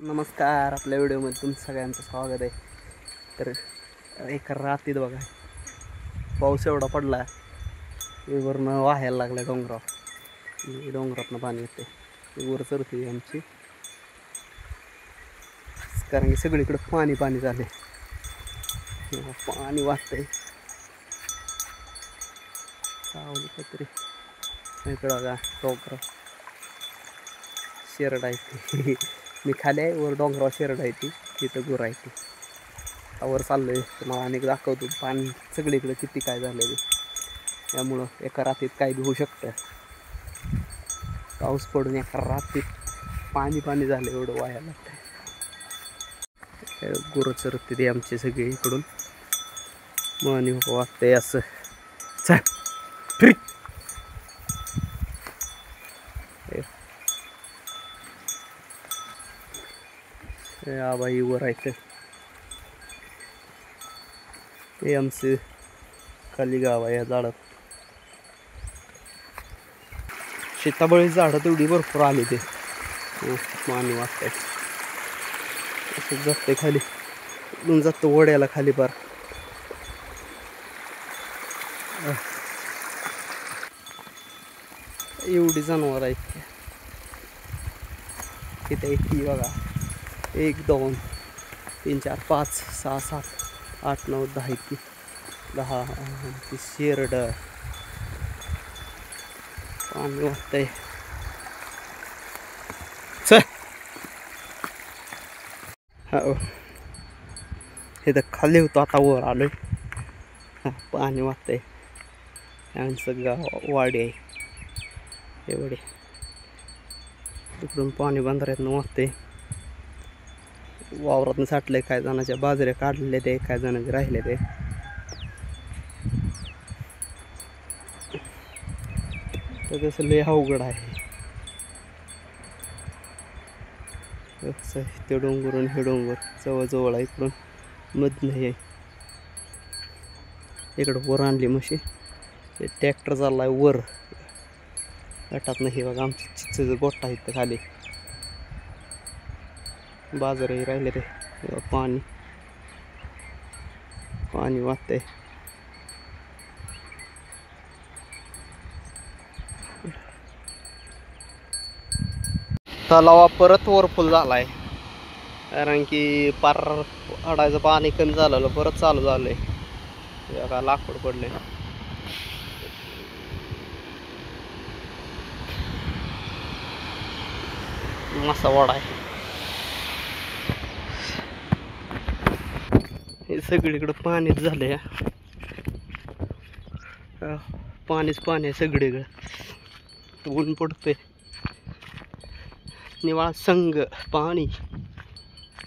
नमस्कार. आपल्या व्हिडिओमध्ये तुमचं सगळ्यांचं स्वागत आहे. तर एका रात्रीत बघा पाऊस एवढा पडला वरनं वाहायला लागला डोंगरावर. डोंगरातनं पाणी येते वर चरते आमची, कारण की सगळीकडे पाणी पाणी झाले. पाणी वाहतंय सावली काहीतरी इकडं बघा डोंगरावर शेरड आहे. मी खाली आहे, वर डोंगरावर शेरड आहे ती, तिथं गुरं आहे ती. वर चाललोय तुम्हाला अनेक दाखवतो पाणी सगळीकडे किती काय झालं ते. त्यामुळं एका रात्रीत काय बी होऊ शकतं. पाऊस पडून एका रात्रीत पाणी पाणी झालं एवढं वाया लागतं. गुरं चरते ते आमचे सगळे इकडून. मनी वाटतंय असं चल फ्री. आबाई वर आहे ते आमचं खाली गाव आहे. या झाडात शेताबळी झाडं तेवढी भरपूर आली ते पाणी वाटतंय असं जाते खाली इकडून जातं वड्याला खाली पार. एवढी जनावर आहेत तिथे एक बघा 1 2 3 4 5 6 7 8 9 10 ती 10 ती शेरड पाणी वाहतंय. चल हो इथं खाली होतो आता वर आलोय. पाणी वाहतंय आमचं गाव वाडी आहे. एवढे तिकडून पाणी बंधाऱ्यातनं वाहतंय. वावरातनं साठलंय, काय जणांच्या बाजऱ्या काढलेल्या ते, काय जणांचे राहिले ते. तर तसं लय अवघड आहे. ते डोंगरून हे डोंगर जवळजवळ आहे. इकडून मधनं हे इकडं वर आणली म्हशी. ते ट्रॅक्टर चाललाय वर गटातनं. हे बघा आमच्या चिचेचं गोठा आहे खाली. बाजारही राहिले ते. पाणी पाणी वाहतंय. तलावा परत वरफुल झालाय, कारण की पार अडायचं पाणी कमी झालेलं परत चालू झालंय. बघा लाकूड पडले. मसा वाडा आहे. हे सगळीकडे पाणीच झालंय. पाणीच पाणी आहे सगळीकडे. ऊन पडतंय निवाळ संग पाणी.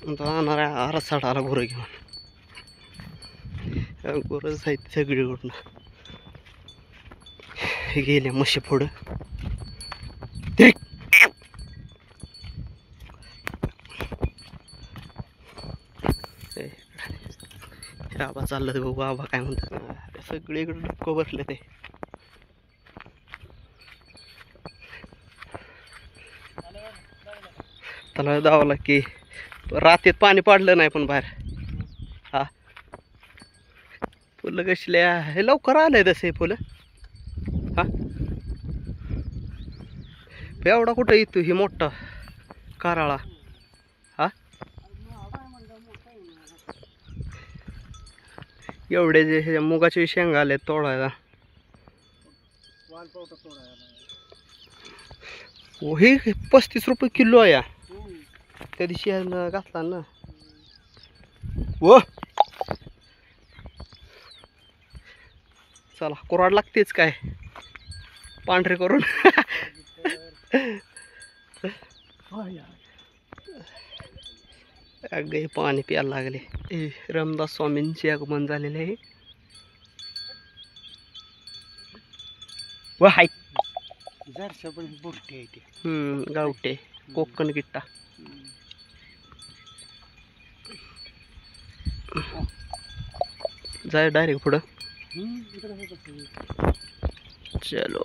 जाणाऱ्या आरसाडाला गुरं घेऊन गुरंच आहेत सगळीकडून. गेल्या म्हशी पुढं आबा चाललं ते बघू. आबा काय म्हणतात सगळीकडे डुक्क बसले ते. त्याला दावला की रात्रीत पाणी पडलं नाही पण बाहेर. हा फुलं कसल्या हे लवकर आलंय तसे फुलं. हा एवढा कुठं येतो ही मोठा कराळा. हा एवढे जे हे मुगाचे शेंगा आले तोडायला. हे 35 रुपये किलो आहे. त्या दिवशी घातला ना. व चला कोराड लागतेच काय पांढरे करून. अगदी पाणी प्यायला लागले. रामदास स्वामींचे आगमन झालेले आहे. व हाय गावटे कोकण गिट्टा. जाय डायरेक्ट पुढं. चलो